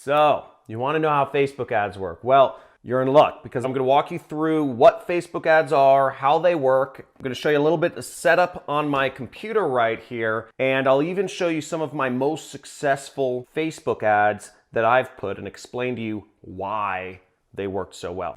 So, you want to know how Facebook ads work? Well, you're in luck because I'm going to walk you through what Facebook ads are, how they work. I'm going to show you a little bit of setup on my computer right here, and I'll even show you some of my most successful Facebook ads that I've put and explain to you why they worked so well.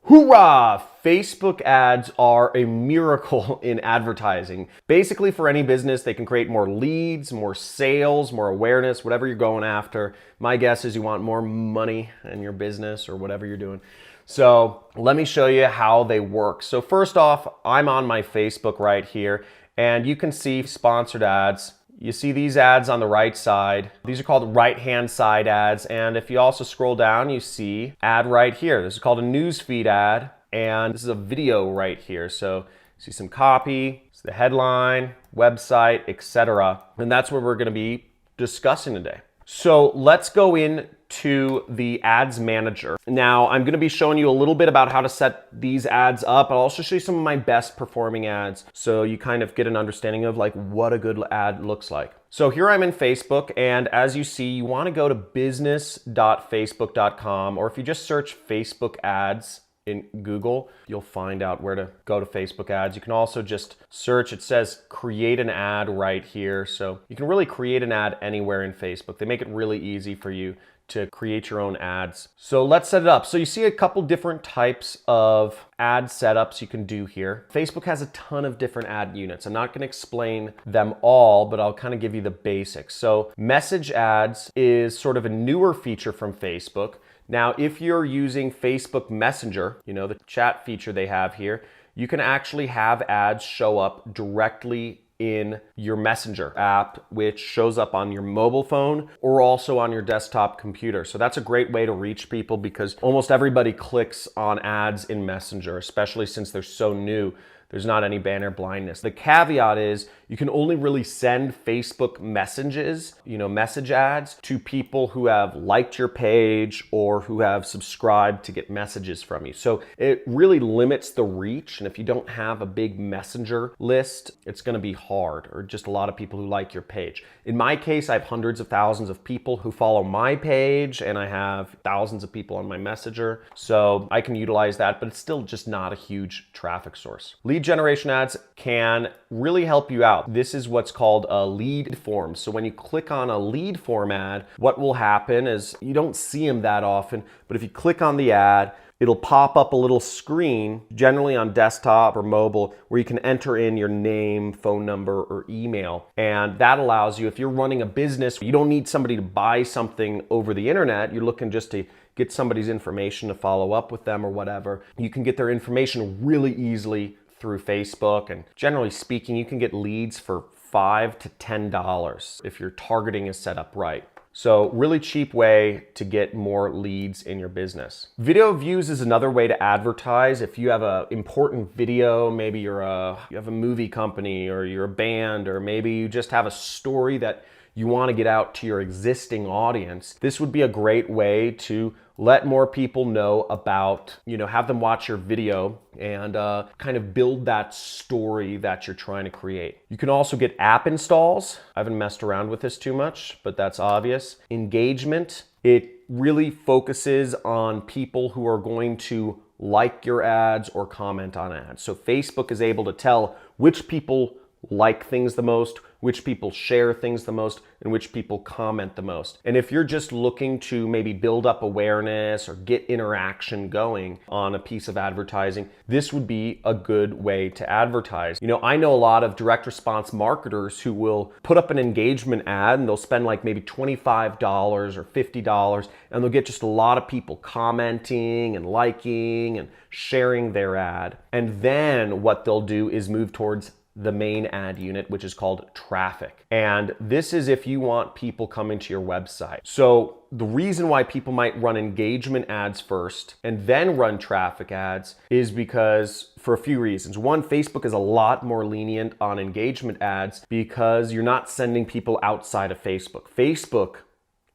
Hoorah! Facebook ads are a miracle in advertising. Basically, for any business, they can create more leads, more sales, more awareness, whatever you're going after. My guess is you want more money in your business or whatever you're doing. So let me show you how they work. So first off, I'm on my Facebook right here, and you can see sponsored ads. You see these ads on the right side. These are called right-hand side ads. And if you also scroll down, you see ad right here. This is called a newsfeed ad. And this is a video right here. So you see some copy, it's the headline, website, etc. And that's what we're going to be discussing today. So let's go into the ads manager. Now I'm going to be showing you a little bit about how to set these ads up. I'll also show you some of my best performing ads so you kind of get an understanding of like what a good ad looks like. So here I'm in Facebook, and as you see, you want to go to business.facebook.com, or if you just search Facebook ads in Google, you'll find out where to go to Facebook ads. You can also just search, it says create an ad right here. So you can really create an ad anywhere in Facebook. They make it really easy for you to create your own ads. So let's set it up. So you see a couple different types of ad setups you can do here. Facebook has a ton of different ad units. I'm not going to explain them all, but I'll kind of give you the basics. So message ads is sort of a newer feature from Facebook. Now, if you're using Facebook Messenger, you know, the chat feature they have here, you can actually have ads show up directly in your Messenger app, which shows up on your mobile phone or also on your desktop computer. So that's a great way to reach people because almost everybody clicks on ads in Messenger, especially since they're so new. There's not any banner blindness. The caveat is you can only really send Facebook messages, message ads to people who have liked your page or who have subscribed to get messages from you. So it really limits the reach. And if you don't have a big messenger list, it's gonna be hard, or just a lot of people who like your page. In my case, I have hundreds of thousands of people who follow my page, and I have thousands of people on my messenger. So I can utilize that, but it's still just not a huge traffic source. Lead generation ads can really help you out. This is what's called a lead form. So when you click on a lead form ad, what will happen is you don't see them that often, but if you click on the ad, it'll pop up a little screen, generally on desktop or mobile, where you can enter in your name, phone number, or email. And that allows you, if you're running a business, you don't need somebody to buy something over the internet. You're looking just to get somebody's information to follow up with them or whatever. You can get their information really easily through Facebook. And generally speaking, you can get leads for $5 to $10 if your targeting is set up right. So really cheap way to get more leads in your business. Video views is another way to advertise. If you have an important video, maybe you have a movie company, or you're a band, or maybe you just have a story that you want to get out to your existing audience, this would be a great way to let more people know about, have them watch your video and kind of build that story that you're trying to create. You can also get app installs. I haven't messed around with this too much, but that's obvious. Engagement, it really focuses on people who are going to like your ads or comment on ads. So Facebook is able to tell which people like things the most, which people share things the most, and which people comment the most. And if you're just looking to maybe build up awareness or get interaction going on a piece of advertising, this would be a good way to advertise. I know a lot of direct response marketers who will put up an engagement ad and they'll spend like maybe $25 or $50, and they'll get just a lot of people commenting and liking and sharing their ad. And then what they'll do is move towards the main ad unit, which is called traffic. And this is if you want people coming to your website. So the reason why people might run engagement ads first and then run traffic ads is because for a few reasons. One, Facebook is a lot more lenient on engagement ads because you're not sending people outside of Facebook. Facebook,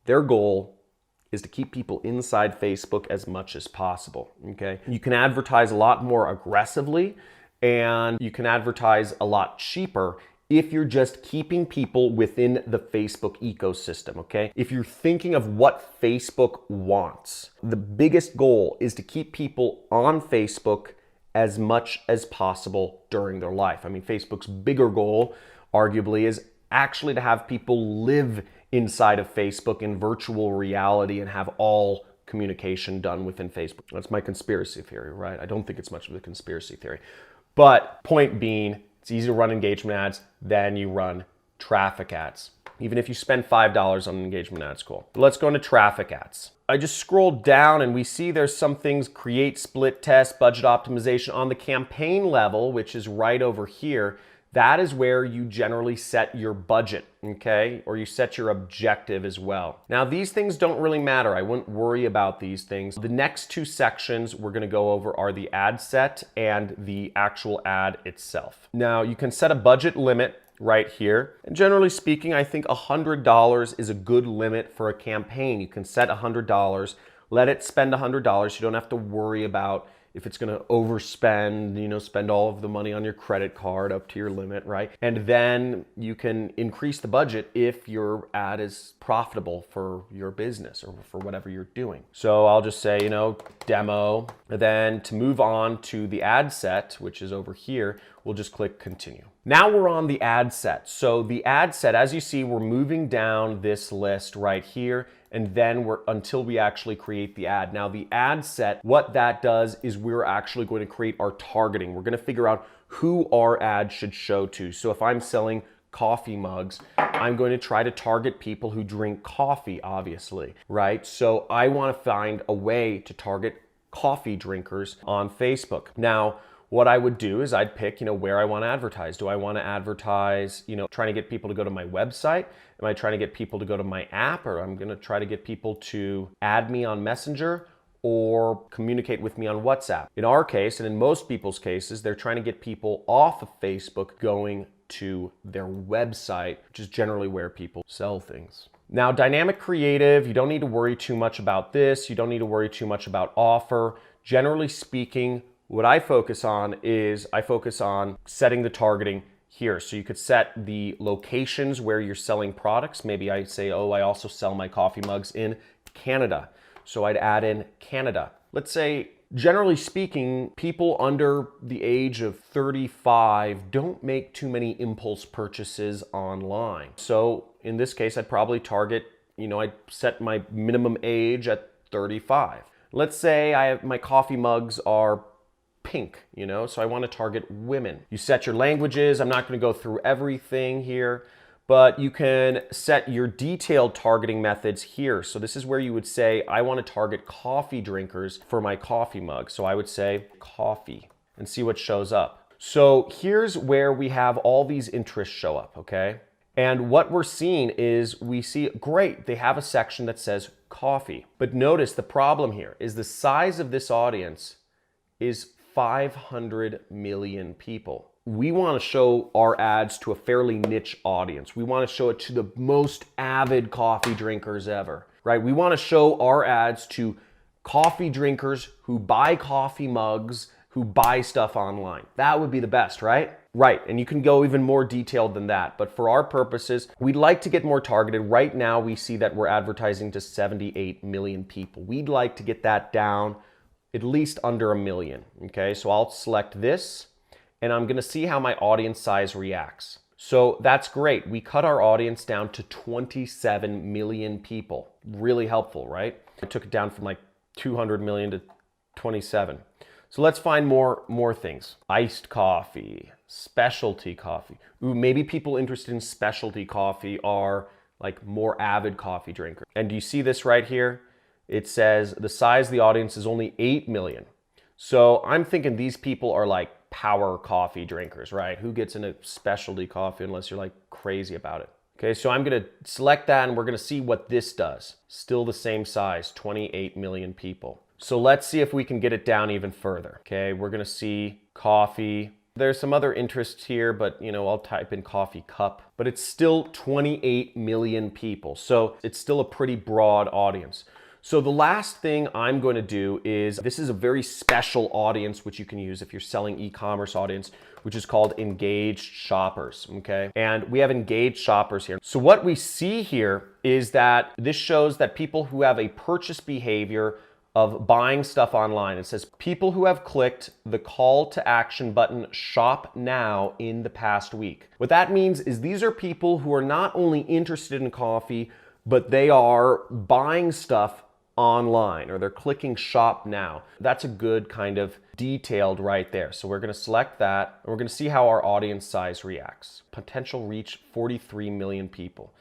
their goal is to keep people inside Facebook as much as possible, okay? You can advertise a lot more aggressively and you can advertise a lot cheaper if you're just keeping people within the Facebook ecosystem, okay? If you're thinking of what Facebook wants, the biggest goal is to keep people on Facebook as much as possible during their life. I mean, Facebook's bigger goal, arguably, is actually to have people live inside of Facebook in virtual reality and have all communication done within Facebook. That's my conspiracy theory, right? I don't think it's much of a conspiracy theory. But point being, it's easy to run engagement ads than you run traffic ads. Even if you spend $5 on an engagement ad, it's cool. But let's go into traffic ads. I just scrolled down and we see there's some things: create, split test, budget optimization. On the campaign level, which is right over here, that is where you generally set your budget, okay? Or you set your objective as well. Now, these things don't really matter. I wouldn't worry about these things. The next two sections we're gonna go over are the ad set and the actual ad itself. Now, you can set a budget limit right here. And generally speaking, I think $100 is a good limit for a campaign. You can set $100, let it spend $100. You don't have to worry about if it's gonna overspend, you know, spend all of the money on your credit card up to your limit, right? And then you can increase the budget if your ad is profitable for your business or for whatever you're doing. So I'll just say, you know, demo. And then to move on to the ad set, which is over here, we'll just click continue. Now we're on the ad set. So the ad set, as you see, we're moving down this list right here, and then until we actually create the ad. Now the ad set, what that does is we're actually going to create our targeting. We're going to figure out who our ad should show to. So if I'm selling coffee mugs, I'm going to try to target people who drink coffee, obviously, right? So I want to find a way to target coffee drinkers on Facebook. Now, what I would do is I'd pick, you know, where I want to advertise. Do I want to advertise, you know, trying to get people to go to my website? Am I trying to get people to go to my app? Or I'm going to try to get people to add me on Messenger or communicate with me on WhatsApp? In our case, and in most people's cases, they're trying to get people off of Facebook going to their website, which is generally where people sell things. Now, dynamic creative, you don't need to worry too much about this. You don't need to worry too much about offer. Generally speaking, what I focus on is I focus on setting the targeting here. So you could set the locations where you're selling products. Maybe I say, oh, I also sell my coffee mugs in Canada. So I'd add in Canada. Let's say, generally speaking, people under the age of 35 don't make too many impulse purchases online. So in this case, I'd probably target, you know, I'd set my minimum age at 35. Let's say my coffee mugs are pink, you know, so I want to target women. You set your languages. I'm not going to go through everything here, but you can set your detailed targeting methods here. So this is where you would say, I want to target coffee drinkers for my coffee mug. So I would say coffee and see what shows up. So here's where we have all these interests show up, okay? And what we're seeing is we see, great, they have a section that says coffee. But notice the problem here is the size of this audience is 500 million people. We want to show our ads to a fairly niche audience. We want to show it to the most avid coffee drinkers ever, right? We want to show our ads to coffee drinkers who buy coffee mugs, who buy stuff online. That would be the best, right? Right, and you can go even more detailed than that. But for our purposes, we'd like to get more targeted. Right now, we see that we're advertising to 78 million people. We'd like to get that down at least under 1 million, okay? So I'll select this and I'm gonna see how my audience size reacts. So that's great. We cut our audience down to 27 million people. Really helpful, right? I took it down from like 200 million to 27. So let's find more things. Iced coffee, specialty coffee. Ooh, maybe people interested in specialty coffee are like more avid coffee drinkers. And do you see this right here? It says the size of the audience is only 8 million. So I'm thinking these people are like power coffee drinkers, right? Who gets into specialty coffee unless you're like crazy about it? Okay, so I'm gonna select that and we're gonna see what this does. Still the same size, 28 million people. So let's see if we can get it down even further. Okay, we're gonna see coffee. There's some other interests here, but you know, I'll type in coffee cup, but it's still 28 million people. So it's still a pretty broad audience. So the last thing I'm going to do is, this is a very special audience which you can use if you're selling e-commerce audience, which is called engaged shoppers, okay? And we have engaged shoppers here. So what we see here is that this shows that people who have a purchase behavior of buying stuff online. It says people who have clicked the call to action button shop now in the past week. What that means is these are people who are not only interested in coffee, but they are buying stuff online, or they're clicking shop now. That's a good kind of detailed right there. So we're going to select that, and we're going to see how our audience size reacts. Potential reach 43 million people.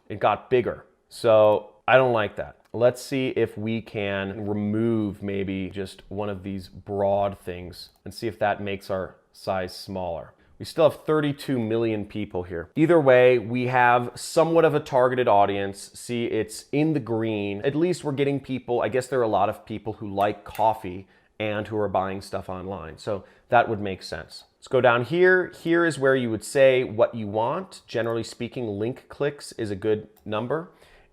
It got bigger. So I don't like that. Let's see if we can remove maybe just one of these broad things and see if that makes our size smaller. We still have 32 million people here. Either way, we have somewhat of a targeted audience. See, it's in the green. At least we're getting people, I guess there are a lot of people who like coffee and who are buying stuff online. So that would make sense. Let's go down here. Here is where you would say what you want. Generally speaking, link clicks is a good number.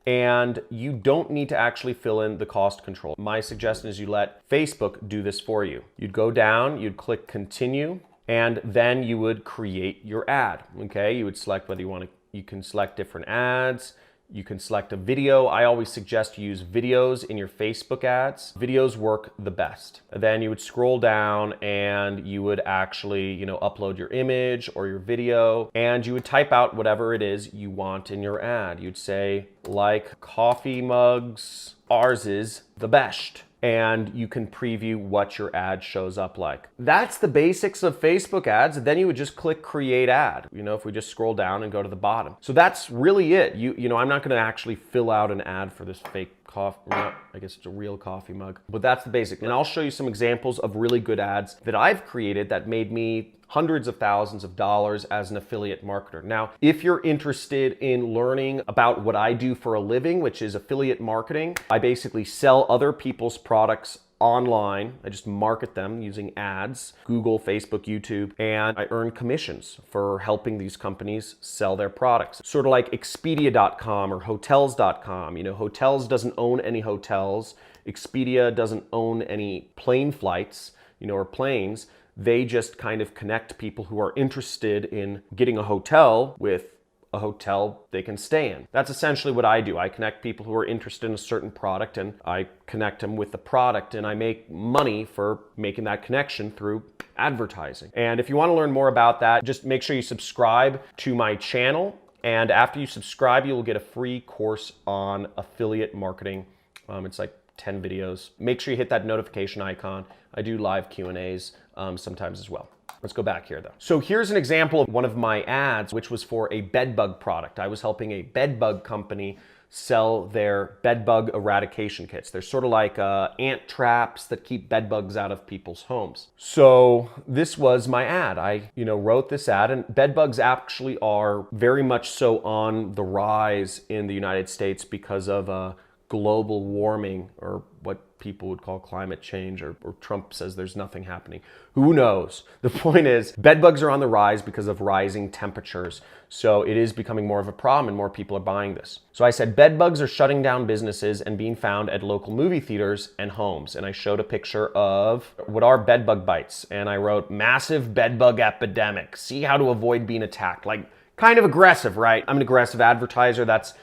And you don't need to actually fill in the cost control. My suggestion is you let Facebook do this for you. You'd go down, you'd click continue, and then you would create your ad, okay? You would select whether you want to, you can select different ads, you can select a video. I always suggest you use videos in your Facebook ads. Videos work the best. Then you would scroll down and you would actually, upload your image or your video, and you would type out whatever it is you want in your ad. You'd say, like coffee mugs, ours is the best. And you can preview what your ad shows up like. That's the basics of Facebook ads. Then you would just click create ad. If we just scroll down and go to the bottom. So that's really it. I'm not going to actually fill out an ad for this fake coffee. No, I guess it's a real coffee mug. But that's the basic. And I'll show you some examples of really good ads that I've created that made me hundreds of thousands of dollars as an affiliate marketer. Now, if you're interested in learning about what I do for a living, which is affiliate marketing, I basically sell other people's products online. I just market them using ads, Google, Facebook, YouTube, and I earn commissions for helping these companies sell their products. Sort of like Expedia.com or Hotels.com. Hotels doesn't own any hotels. Expedia doesn't own any plane flights, or planes. They just kind of connect people who are interested in getting a hotel with a hotel they can stay in. That's essentially what I do. I connect people who are interested in a certain product, and I connect them with the product, and I make money for making that connection through advertising. And if you want to learn more about that, just make sure you subscribe to my channel. And after you subscribe, you will get a free course on affiliate marketing. It's like 10 videos. Make sure you hit that notification icon. I do live Q&As sometimes as well. Let's go back here though. So here's an example of one of my ads, which was for a bed bug product. I was helping a bed bug company sell their bed bug eradication kits. They're sort of like ant traps that keep bed bugs out of people's homes. So this was my ad. I wrote this ad, and bed bugs actually are very much so on the rise in the United States because of global warming, or what people would call climate change, or Trump says there's nothing happening. Who knows? The point is, bed bugs are on the rise because of rising temperatures. So it is becoming more of a problem, and more people are buying this. So I said, bed bugs are shutting down businesses and being found at local movie theaters and homes. And I showed a picture of what are bed bug bites. And I wrote, massive bed bug epidemic. See how to avoid being attacked. Like, kind of aggressive, right? I'm an aggressive advertiser. That's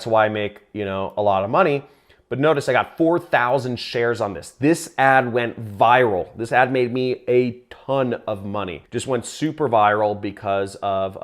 why I make, a lot of money. But notice I got 4,000 shares on this. This ad went viral. This ad made me a ton of money. Just went super viral because of,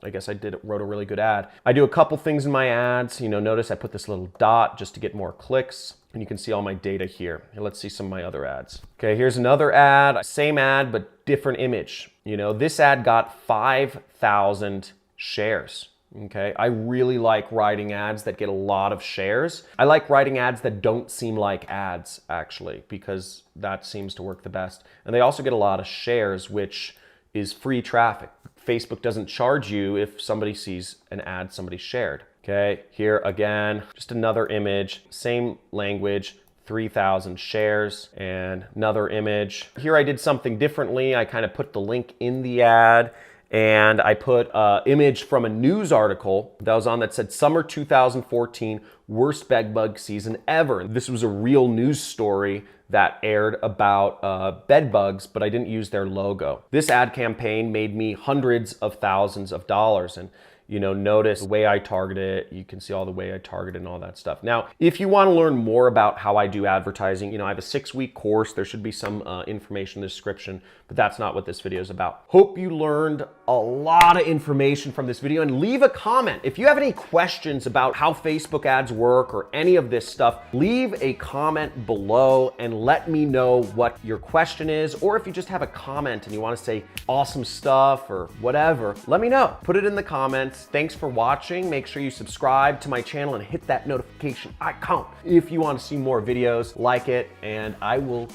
I guess I wrote a really good ad. I do a couple things in my ads. Notice I put this little dot just to get more clicks. And you can see all my data here. And let's see some of my other ads. Okay, here's another ad. Same ad, but different image. This ad got 5,000 shares. Okay, I really like writing ads that get a lot of shares. I like writing ads that don't seem like ads, actually, because that seems to work the best. And they also get a lot of shares, which is free traffic. Facebook doesn't charge you if somebody sees an ad somebody shared. Okay, here again, just another image, same language, 3,000 shares, and another image. Here I did something differently. I kind of put the link in the ad, and I put an image from a news article that was on that said summer 2014 worst bedbug season ever. This was a real news story that aired about bed bugs, but I didn't use their logo. This ad campaign made me hundreds of thousands of dollars, and notice the way I target it. You can see all the way I target it and all that stuff. Now, if you want to learn more about how I do advertising, I have a 6-week course. There should be some information in the description, but that's not what this video is about. Hope you learned a lot of information from this video, and leave a comment. If you have any questions about how Facebook ads work or any of this stuff, leave a comment below and let me know what your question is, or if you just have a comment and you want to say awesome stuff or whatever, let me know. Put it in the comments. Thanks for watching. Make sure you subscribe to my channel and hit that notification icon if you want to see more videos like it, and I will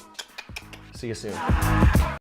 see you soon.